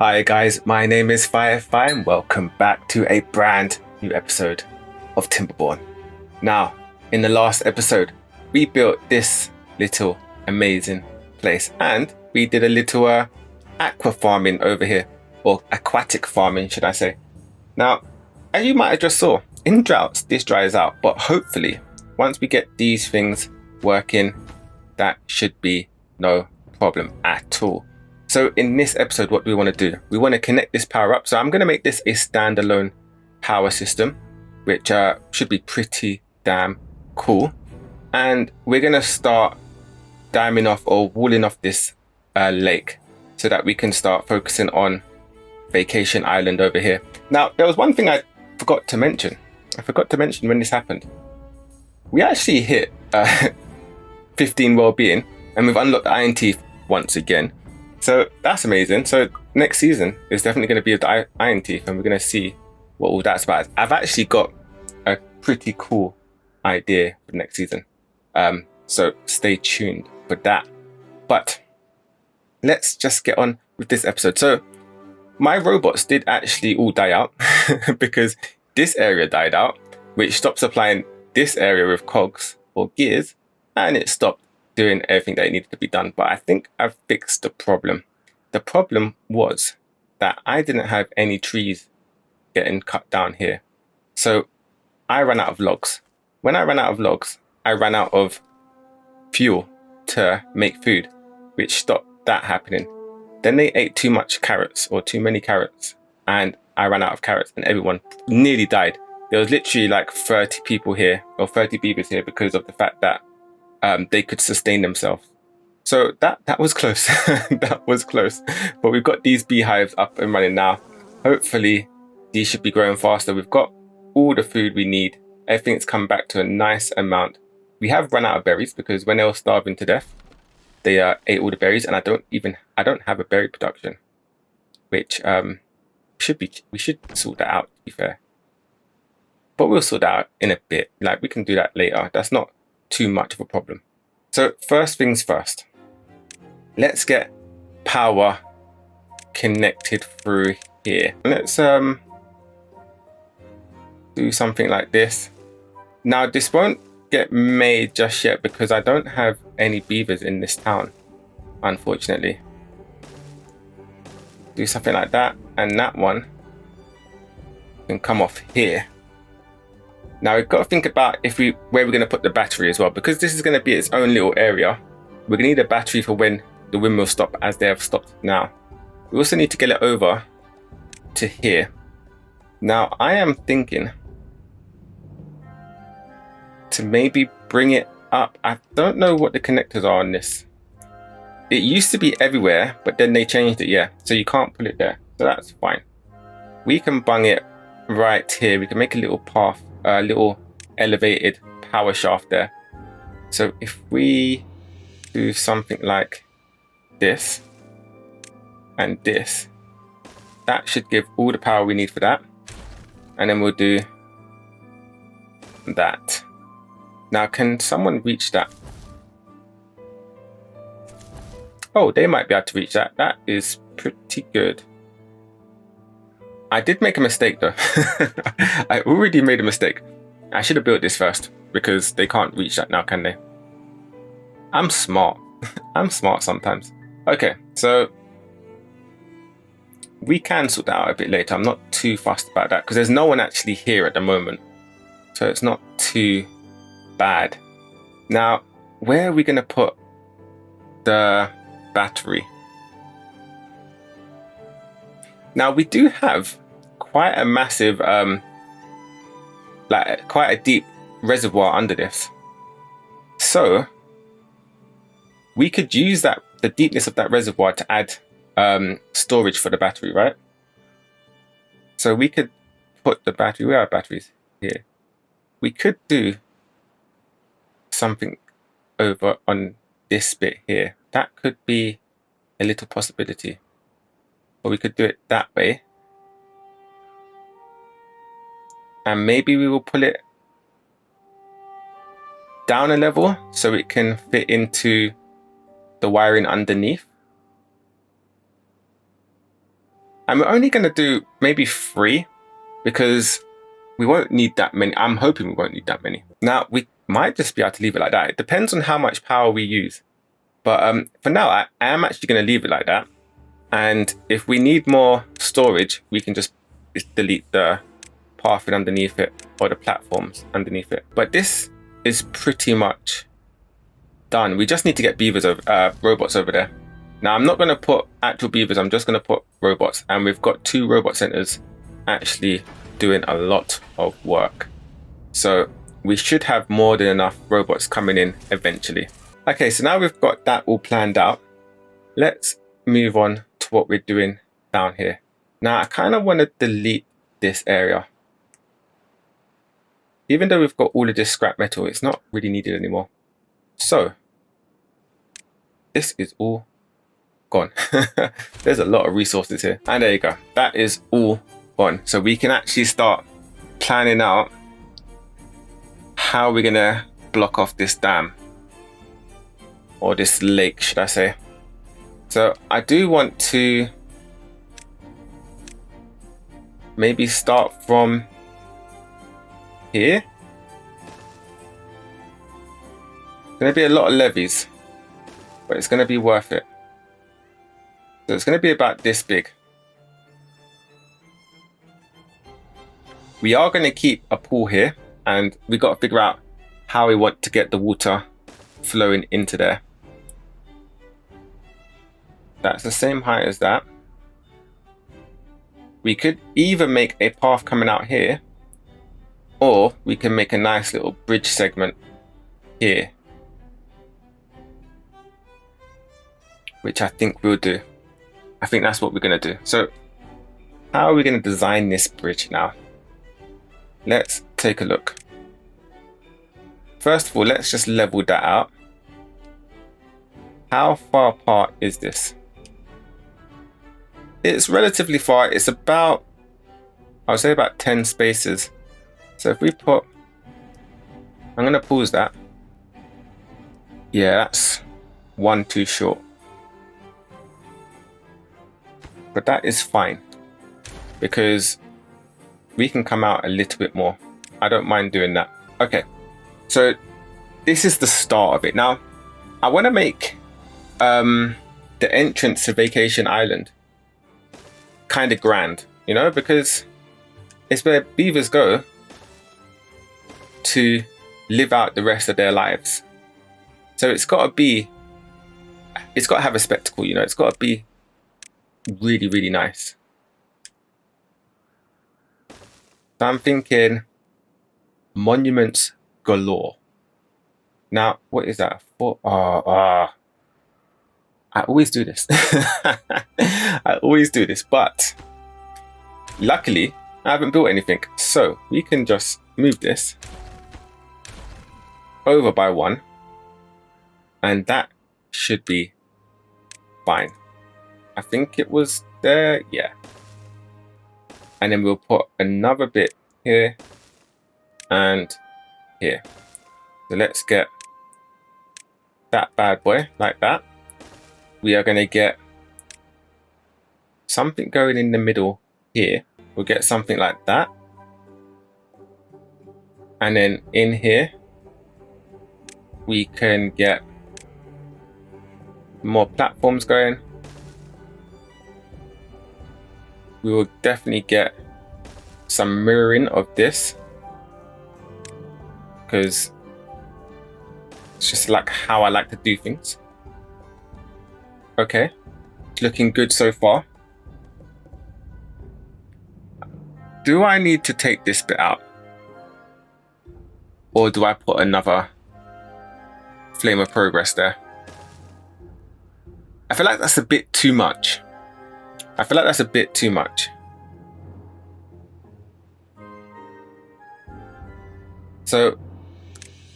Hi guys, my name is Firefly and welcome back to a brand new episode of Timberborn. Now, in the last episode, we built this little amazing place and we did a little aqua farming over here, or aquatic farming should I say. Now, as you might have just saw, in droughts this dries out, but hopefully once we get these things working, that should be no problem at all. So in this episode, what do we want to do? We want to connect this power up. So I'm going to make this a standalone power system, which should be pretty damn cool. And we're going to start damming off or walling off this lake so that we can start focusing on Vacation Island over here. Now, there was one thing I forgot to mention. I forgot to mention when this happened. We actually hit 15 well-being and we've unlocked the Iron Teeth once again. So that's amazing. So next season is definitely going to be with the Iron Teeth and we're going to see what all that's about. I've actually got a pretty cool idea for next season. So stay tuned for that. But let's just get on with this episode. So my robots did actually all die out because this area died out, which stopped supplying this area with cogs or gears, and it stopped doing everything that needed to be done. But I think I've fixed the problem. The problem was that I didn't have any trees getting cut down here. So I ran out of logs. When I ran out of logs, I ran out of fuel to make food, which stopped that happening. Then they ate too much carrots or too many carrots and I ran out of carrots and everyone nearly died. There was literally like 30 people here or 30 beavers here because of the fact that they could sustain themselves. So that was close. That was close. But we've got these beehives up and running now. Hopefully these should be growing faster. We've got all the food we need. Everything's come back to a nice amount. We have run out of berries because when they were starving to death, they ate all the berries, and I don't have a berry production, which we should sort that out, to be fair. But we'll sort that out in a bit. Like, we can do that later. That's not too much of a problem. So first things first, let's get power connected through here. Let's do something like this. Now this won't get made just yet because I don't have any beavers in this town, unfortunately. Do something like that, and that one can come off here. Now we've got to think about where we're going to put the battery as well, because this is going to be its own little area. We're going to need a battery for when the windmills stop, as they have stopped now. We also need to get it over to here. Now I am thinking to maybe bring it up. I don't know what the connectors are on this. It used to be everywhere, but then they changed it, yeah. So you can't put it there, so that's fine. We can bung it right here. We can make a little path, a little elevated power shaft there. So if we do something like this and this, that should give all the power we need for that. And then we'll do that. Now, can someone reach that? Oh, they might be able to reach that. That is pretty good. I did make a mistake though. I already made a mistake. I should have built this first because they can't reach that now, can they? I'm smart. I'm smart sometimes. Okay, so we can sort that out a bit later. I'm not too fussed about that because there's no one actually here at the moment. So it's not too bad. Now, where are we going to put the battery? Now we do have quite a massive, quite a deep reservoir under this. So we could use the deepness of that reservoir to add storage for the battery, right? So we could put the battery, where are batteries? Here. We could do something over on this bit here. That could be a little possibility. Or we could do it that way. And maybe we will pull it down a level so it can fit into the wiring underneath. And we're only going to do maybe 3 because we won't need that many. I'm hoping we won't need that many. Now, we might just be able to leave it like that. It depends on how much power we use. But for now, I am actually going to leave it like that. And if we need more storage, we can just delete the pathing underneath it or the platforms underneath it. But this is pretty much done. We just need to get beavers over, robots over there. Now, I'm not going to put actual beavers. I'm just going to put robots. And we've got 2 robot centers actually doing a lot of work. So we should have more than enough robots coming in eventually. Okay, so now we've got that all planned out. Let's move on to what we're doing down here. Now, I kind of want to delete this area. Even though we've got all of this scrap metal, it's not really needed anymore. So this is all gone. There's a lot of resources here. And there you go. That is all gone. So we can actually start planning out how we're going to block off this dam. Or this lake, should I say. So I do want to maybe start from here. Going to be a lot of levees, but it's going to be worth it. So it's going to be about this big. We are going to keep a pool here, and we got to figure out how we want to get the water flowing into there. That's the same height as that. We could either make a path coming out here, or we can make a nice little bridge segment here, which I think we'll do. I think that's what we're going to do. So how are we going to design this bridge now? Let's take a look. First of all, let's just level that out. How far apart is this? It's relatively far. It's about, I would say about 10 spaces. So if we put, I'm going to pause that. Yeah, that's 1 too short. But that is fine, because we can come out a little bit more. I don't mind doing that. Okay, so this is the start of it. Now, I want to make the entrance to Vacation Island kind of grand, you know, because it's where beavers go to live out the rest of their lives. So it's got to have a spectacle, you know, it's got to be really, really nice. So I'm thinking monuments galore. Now, what is that for? I always do this. I always do this, but luckily I haven't built anything. So we can just move this over by 1, and that should be fine. I think it was there, yeah. And then we'll put another bit here and here. So let's get that bad boy like that. We are going to get something going in the middle here. We'll get something like that. And then in here, we can get more platforms going. We will definitely get some mirroring of this, because it's just like how I like to do things. Okay, it's looking good so far. Do I need to take this bit out? Or do I put another flame of progress there? I feel like that's a bit too much. So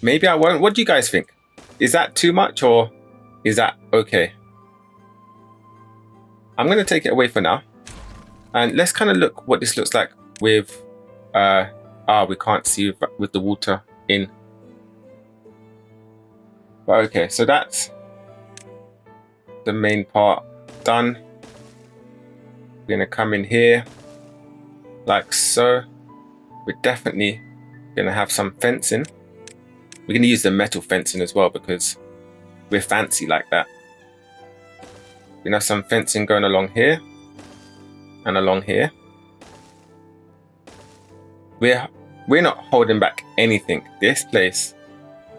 maybe I won't. What do you guys think? Is that too much, or is that okay? I'm going to take it away for now. And let's kind of look what this looks like with, we can't see with the water in. But okay, so that's the main part done. We're gonna come in here like so. We're definitely gonna have some fencing. We're gonna use the metal fencing as well because we're fancy like that. We're gonna have some fencing going along here and along here. We're not holding back anything. This place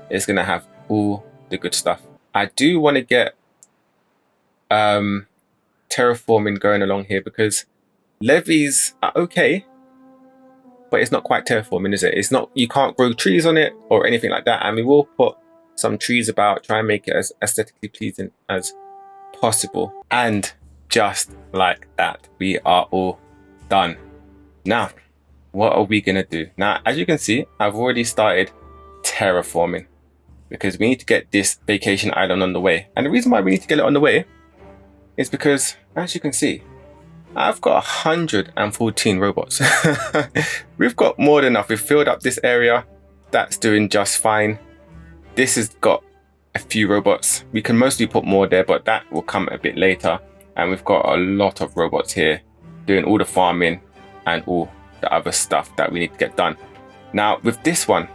is gonna have all the good stuff. I do want to get terraforming going along here because levees are okay, but it's not quite terraforming, is it? It's not, you can't grow trees on it or anything like that. And we will put some trees about, try and make it as aesthetically pleasing as possible. And just like that, we are all done. Now, what are we gonna do? Now, as you can see, I've already started terraforming because we need to get this vacation island on the way. And the reason why we need to get it on the way is because, as you can see, I've got 114 robots. We've got more than enough. We've filled up this area. That's doing just fine. This has got a few robots. We can mostly put more there, but that will come a bit later. And we've got a lot of robots here doing all the farming and all the other stuff that we need to get done. Now, with this one,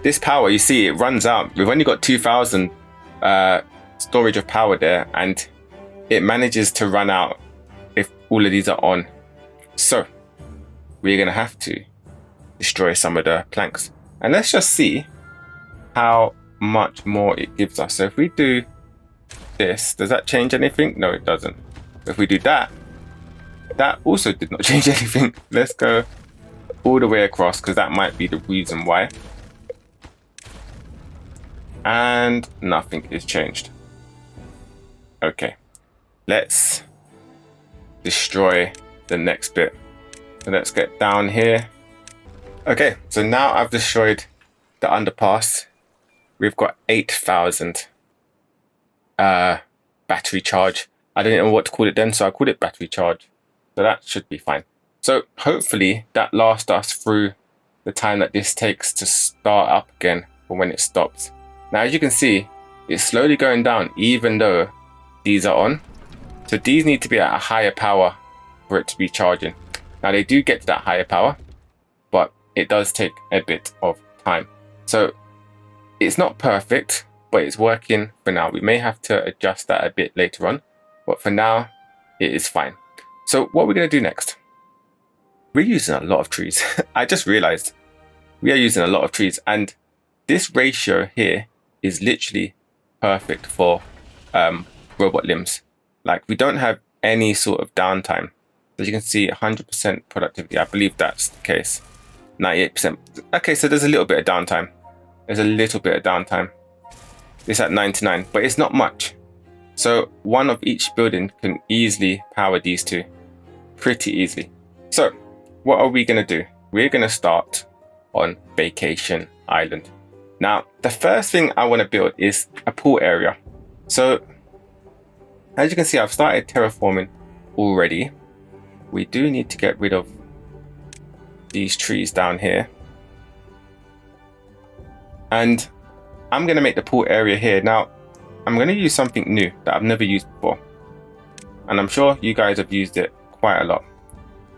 this power, you see, it runs out. We've only got 2,000 storage of power there, and it manages to run out if all of these are on. So we're gonna have to destroy some of the planks, and let's just see how much more it gives us. So if we do this, does that change anything? No, it doesn't. If we do that, that also did not change anything. Let's go all the way across because that might be the reason why. And nothing is changed. Okay, let's destroy the next bit. So let's get down here. Okay, so now I've destroyed the underpass. We've got 8,000 battery charge. I didn't know what to call it then, so I called it battery charge. So that should be fine. So hopefully that lasts us through the time that this takes to start up again for when it stops. Now, as you can see, it's slowly going down even though these are on. So these need to be at a higher power for it to be charging. Now they do get to that higher power, but it does take a bit of time. So it's not perfect, but it's working for now. We may have to adjust that a bit later on, but for now it is fine. So what we're going to do next, we're using a lot of trees. I just realized we are using a lot of trees, and this ratio here is literally perfect for robot limbs. Like, we don't have any sort of downtime. As you can see, 100% productivity. I believe that's the case. 98%. Okay, so there's a little bit of downtime. There's a little bit of downtime. It's at 99, but it's not much. So one of each building can easily power these two. Pretty easily. So what are we going to do? We're going to start on Vacation Island. Now, the first thing I want to build is a pool area. So as you can see, I've started terraforming already. We do need to get rid of these trees down here. And I'm going to make the pool area here. Now, I'm going to use something new that I've never used before. And I'm sure you guys have used it quite a lot.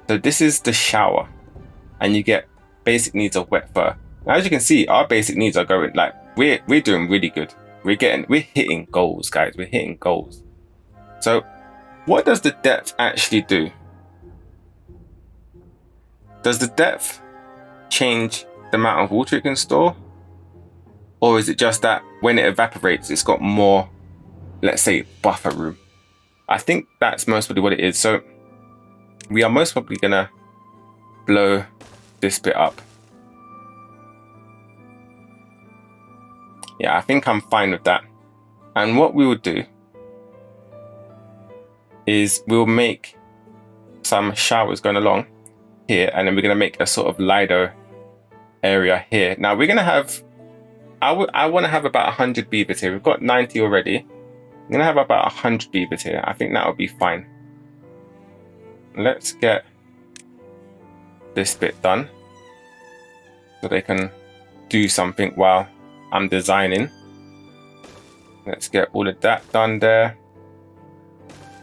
So this is the shower. And you get basic needs of wet fur. Now, as you can see, our basic needs are going, like, we're doing really good. We're hitting goals, guys. We're hitting goals. So what does the depth actually do? Does the depth change the amount of water it can store? Or is it just that when it evaporates, it's got more, let's say, buffer room? I think that's most probably what it is. So we are most probably gonna blow this bit up. Yeah, I think I'm fine with that. And what we will do is we'll make some showers going along here, and then we're going to make a sort of Lido area here. Now we're going to have, I want to have about 100 beavers here. We've got 90 already. I'm going to have about 100 beavers here. I think that will be fine. Let's get this bit done so they can do something while I'm designing. Let's get all of that done there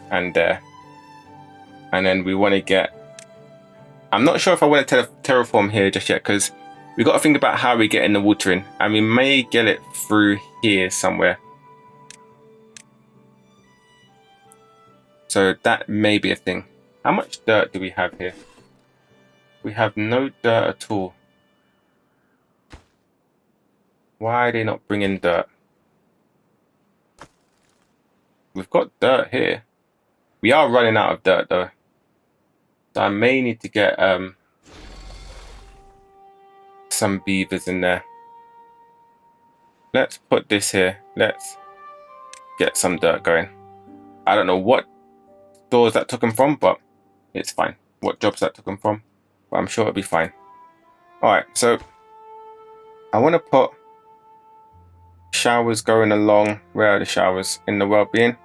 and there. And then we want to get... I'm not sure if I want to terraform here just yet, because we got to think about how we get in the water in. And we may get it through here somewhere. So that may be a thing. How much dirt do we have here? We have no dirt at all. Why are they not bringing dirt? We've got dirt here. We are running out of dirt though. So I may need to get some beavers in there. Let's put this here. Let's get some dirt going. I don't know what stores that took them from, but it's fine. What jobs that took them from, but I'm sure it'll be fine. Alright, so I want to put showers going along. Where are the showers? In the well-being.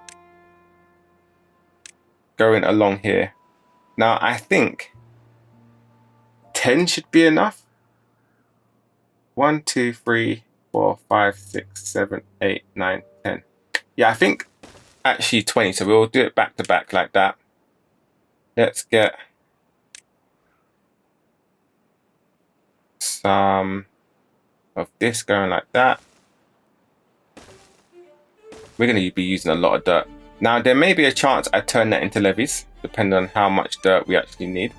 Going along here. Now I think 10 should be enough. 1, 2, 3, 4, 5, 6, 7, 8, 9, 10. Yeah, I think actually 20. So we'll do it back to back like that. Let's get some of this going like that. We're going to be using a lot of dirt. Now, there may be a chance I turn that into levees, depending on how much dirt we actually need.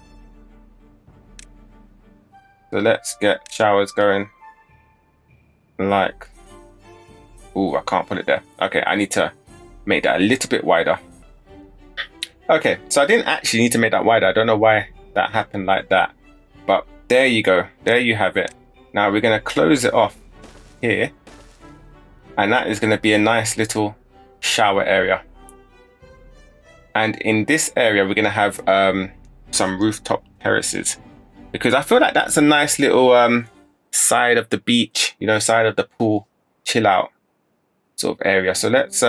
So let's get showers going like... Ooh, I can't put it there. Okay, I need to make that a little bit wider. Okay, so I didn't actually need to make that wider. I don't know why that happened like that. But there you go. There you have it. Now we're going to close it off here. And that is going to be a nice little shower area. And in this area, we're going to have some rooftop terraces. Because I feel like that's a nice little side of the beach, you know, side of the pool, chill out sort of area. So let's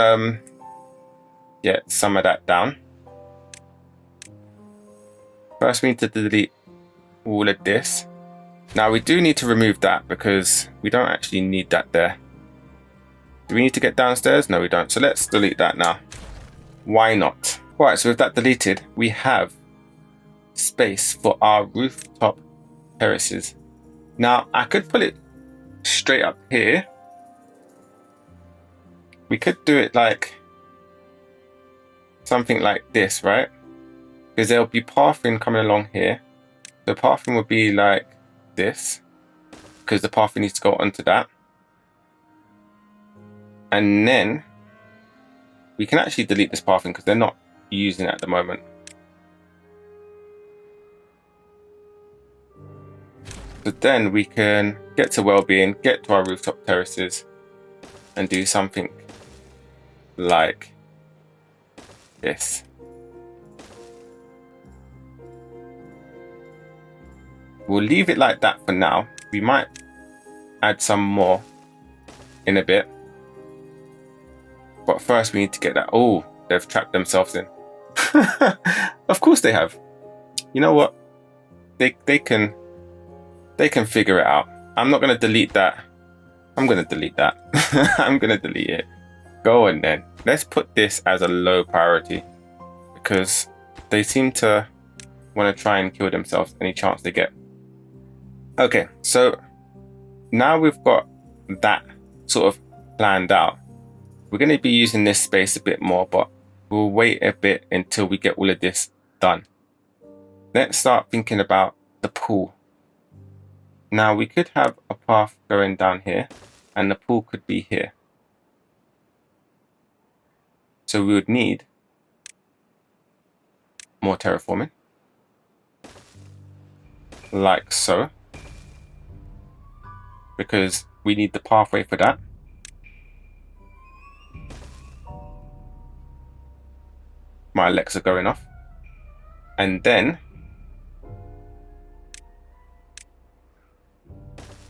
get some of that down. First, we need to delete all of this. Now, we do need to remove that because we don't actually need that there. Do we need to get downstairs? No, we don't. So let's delete that now. Why not? All right, so with that deleted, we have space for our rooftop terraces. Now, I could put it straight up here. We could do it like something like this, right? Because there'll be pathing coming along here. The pathing would be like this, because the pathing needs to go onto that. And then we can actually delete this pathing because they're not using it at the moment. So then we can get to well-being, get to our rooftop terraces, and do something like this. We'll leave it like that for now. We might add some more in a bit. But first we need to get that. Oh, they've trapped themselves in. Of course they have. You know what? They can figure it out. I'm not going to delete that. I'm going to delete that. I'm going to delete it. Go on then. Let's put this as a low priority because they seem to want to try and kill themselves any chance they get. Okay, so now we've got that sort of planned out. We're going to be using this space a bit more, but we'll wait a bit until we get all of this done. Let's start thinking about the pool. Now we could have a path going down here and the pool could be here. So we would need more terraforming. Like so. Because we need the pathway for that. My Alexa going off. And then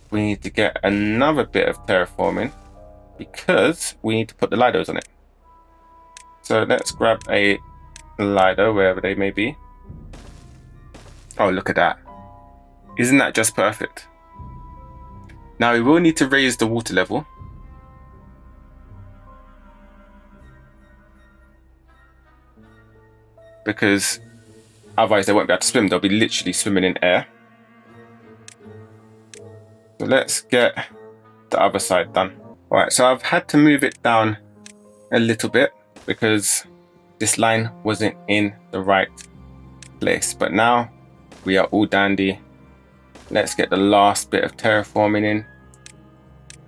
we need to get another bit of terraforming because we need to put the Lidos on it. So let's grab a Lido wherever they may be. Oh, look at that. Isn't that just perfect? Now we will need to raise the water level. Because Otherwise, they won't be able to swim. They'll be literally swimming in air. So let's get the other side done. All right, so I've had to move it down a little bit because this line wasn't in the right place. But now we are all dandy. Let's get the last bit of terraforming in.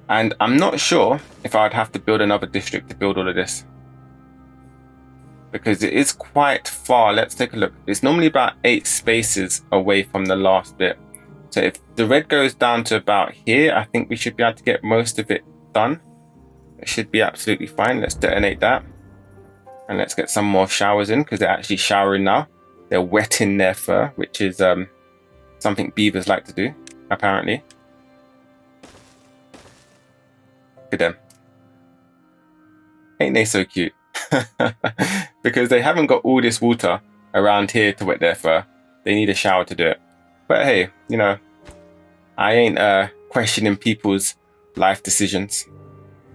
And I'm not sure if I'd have to build another district to build all of this, because it is quite far. Let's take a look. It's normally about 8 spaces away from the last bit. So if the red goes down to about here, I think we should be able to get most of it done. It should be absolutely fine. Let's detonate that. And let's get some more showers in, because they're actually showering now. They're wetting their fur, which is something beavers like to do, apparently. Look at them. Ain't they so cute? Because they haven't got all this water around here to wet their fur. They need a shower to do it. But hey, you know, I ain't questioning people's life decisions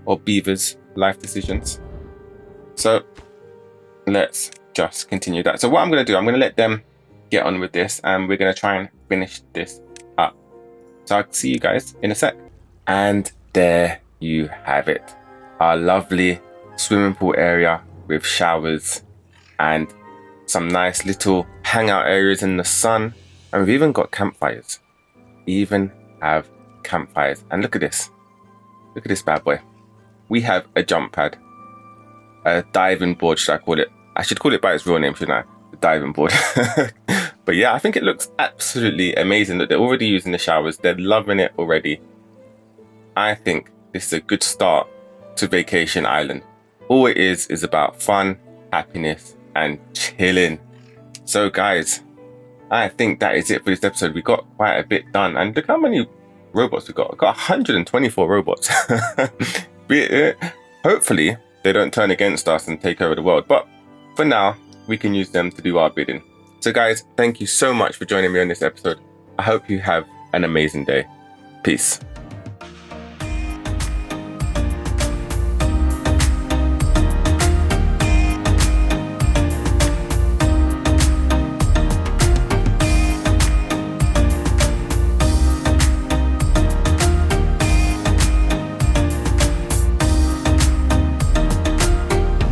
or beavers' life decisions. So let's just continue that. So what I'm going to do, I'm going to let them get on with this, and we're going to try and finish this up. So I'll see you guys in a sec. And there you have it. Our lovely swimming pool area with showers and some nice little hangout areas in the sun. And we've even got campfires. Even have campfires. And look at this. Look at this bad boy. We have a jump pad. A diving board, should I call it? I should call it by its real name, shouldn't I? The diving board. But yeah, I think it looks absolutely amazing that they're already using the showers. They're loving it already. I think this is a good start to Vacation Island. All it is about fun, happiness, and chilling. So guys, I think that is it for this episode. We got quite a bit done, and look how many robots we got. We got 124 robots. Hopefully they don't turn against us and take over the world, but for now we can use them to do our bidding. So guys, thank you so much for joining me on this episode. I hope you have an amazing day. Peace.